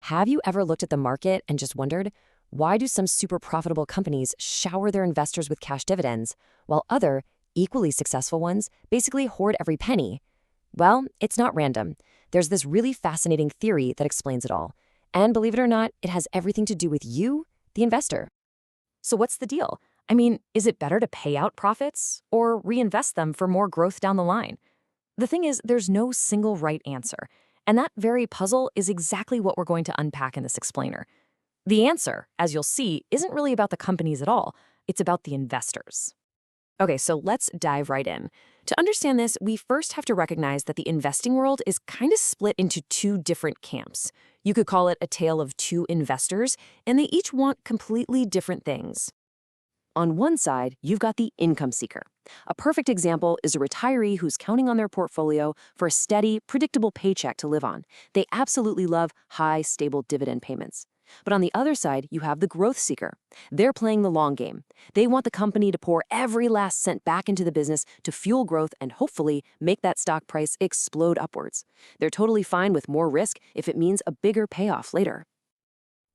Have you ever looked at the market and just wondered, why do some super profitable companies shower their investors with cash dividends, while other, equally successful ones basically hoard every penny? Well, it's not random. There's this really fascinating theory that explains it all. And believe it or not, it has everything to do with you, the investor. So what's the deal? I mean, is it better to pay out profits or reinvest them for more growth down the line? The thing is, there's no single right answer. And that very puzzle is exactly what we're going to unpack in this explainer. The answer, as you'll see, isn't really about the companies at all. It's about the investors. Okay, so let's dive right in. To understand this, we first have to recognize that the investing world is kind of split into two different camps. You could call it a tale of two investors, and they each want completely different things. On one side, you've got the income seeker. A perfect example is a retiree who's counting on their portfolio for a steady, predictable paycheck to live on. They absolutely love high, stable dividend payments. But on the other side, you have the growth seeker. They're playing the long game. They want the company to pour every last cent back into the business to fuel growth and hopefully make that stock price explode upwards. They're totally fine with more risk if it means a bigger payoff later.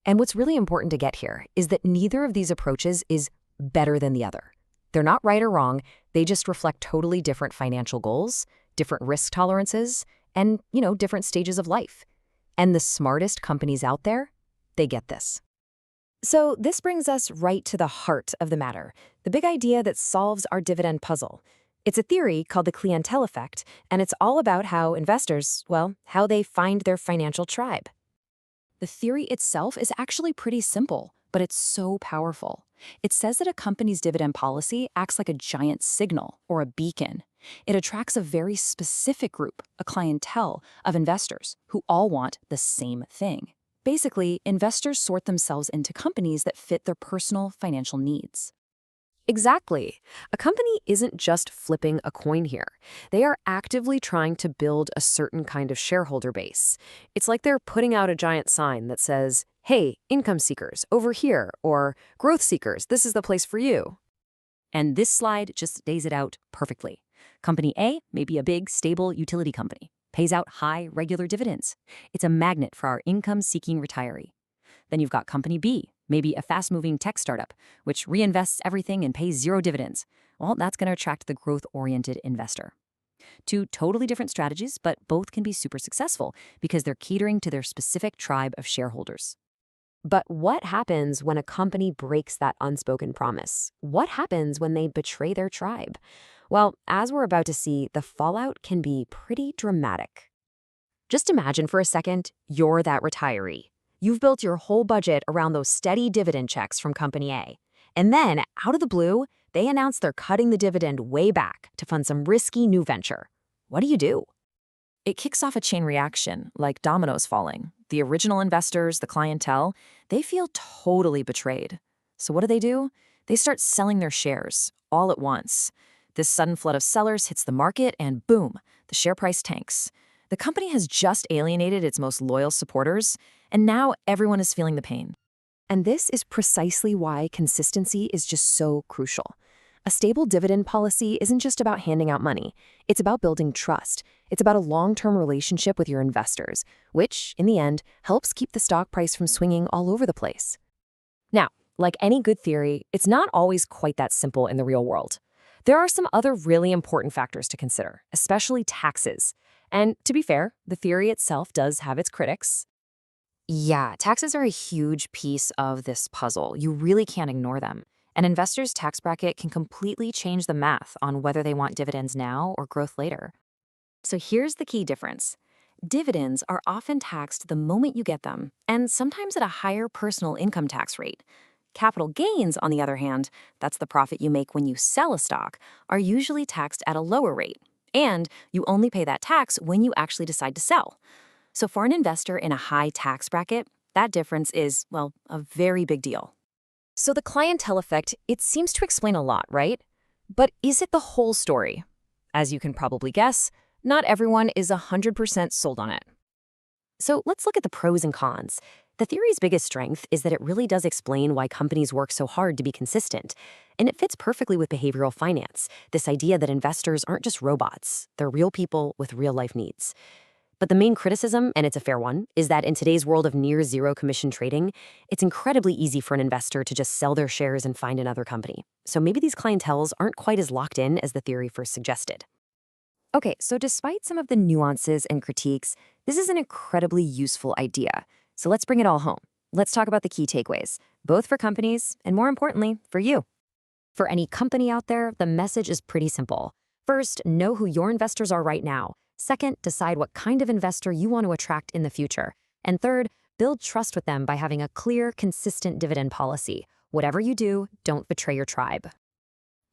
And what's really important to get here is that neither of these approaches is better than the other. They're not right or wrong. They just reflect totally different financial goals, different risk tolerances, and, different stages of life. And the smartest companies out there, they get this. So this brings us right to the heart of the matter, the big idea that solves our dividend puzzle. It's a theory called the Clientele Effect, and it's all about how investors, how they find their financial tribe. The theory itself is actually pretty simple, but it's so powerful. It says that a company's dividend policy acts like a giant signal or a beacon. It attracts a very specific group, a clientele of investors who all want the same thing. Basically, investors sort themselves into companies that fit their personal financial needs. Exactly. A company isn't just flipping a coin here. They are actively trying to build a certain kind of shareholder base. It's like they're putting out a giant sign that says, "Hey, income seekers, over here," or "Growth seekers, this is the place for you." And this slide just lays it out perfectly. Company A may be a big, stable utility company, pays out high, regular dividends. It's a magnet for our income-seeking retiree. Then you've got Company B, maybe a fast-moving tech startup, which reinvests everything and pays zero dividends. Well, that's going to attract the growth-oriented investor. Two totally different strategies, but both can be super successful because they're catering to their specific tribe of shareholders. But what happens when a company breaks that unspoken promise? What happens when they betray their tribe? Well, as we're about to see, the fallout can be pretty dramatic. Just imagine for a second, you're that retiree. You've built your whole budget around those steady dividend checks from Company A. And then, out of the blue, they announce they're cutting the dividend way back to fund some risky new venture. What do? It kicks off a chain reaction, like dominoes falling. The original investors, the clientele, they feel totally betrayed. So what do? They start selling their shares, all at once. This sudden flood of sellers hits the market and boom, the share price tanks. The company has just alienated its most loyal supporters, and now everyone is feeling the pain. And this is precisely why consistency is just so crucial. A stable dividend policy isn't just about handing out money. It's about building trust. It's about a long-term relationship with your investors, which, in the end, helps keep the stock price from swinging all over the place. Now, like any good theory, it's not always quite that simple in the real world. There are some other really important factors to consider, especially taxes. And to be fair, the theory itself does have its critics. Yeah, taxes are a huge piece of this puzzle. You really can't ignore them. An investor's tax bracket can completely change the math on whether they want dividends now or growth later. So here's the key difference. Dividends are often taxed the moment you get them, and sometimes at a higher personal income tax rate. Capital gains, on the other hand, that's the profit you make when you sell a stock, are usually taxed at a lower rate. And you only pay that tax when you actually decide to sell. So for an investor in a high tax bracket, that difference is, a very big deal. So the clientele effect, it seems to explain a lot, right? But is it the whole story? As you can probably guess, not everyone is 100% sold on it. So let's look at the pros and cons. The theory's biggest strength is that it really does explain why companies work so hard to be consistent. And it fits perfectly with behavioral finance, this idea that investors aren't just robots, they're real people with real-life needs. But the main criticism, and it's a fair one, is that in today's world of near zero commission trading, it's incredibly easy for an investor to just sell their shares and find another company. So maybe these clienteles aren't quite as locked in as the theory first suggested. Okay, so despite some of the nuances and critiques, this is an incredibly useful idea. So let's bring it all home. Let's talk about the key takeaways, both for companies and, more importantly, for you. For any company out there, the message is pretty simple. First, know who your investors are right now. Second, decide what kind of investor you want to attract in the future. And third, build trust with them by having a clear, consistent dividend policy. Whatever you do, don't betray your tribe.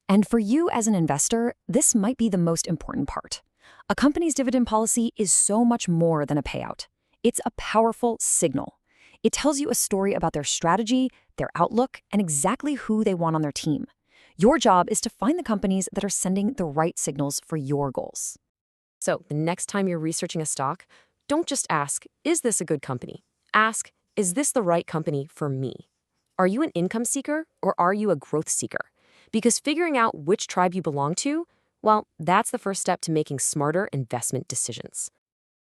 And for you as an investor, this might be the most important part. A company's dividend policy is so much more than a payout. It's a powerful signal. It tells you a story about their strategy, their outlook, and exactly who they want on their team. Your job is to find the companies that are sending the right signals for your goals. So the next time you're researching a stock, don't just ask, is this a good company? Ask, is this the right company for me? Are you an income seeker or are you a growth seeker? Because figuring out which tribe you belong to, well, that's the first step to making smarter investment decisions.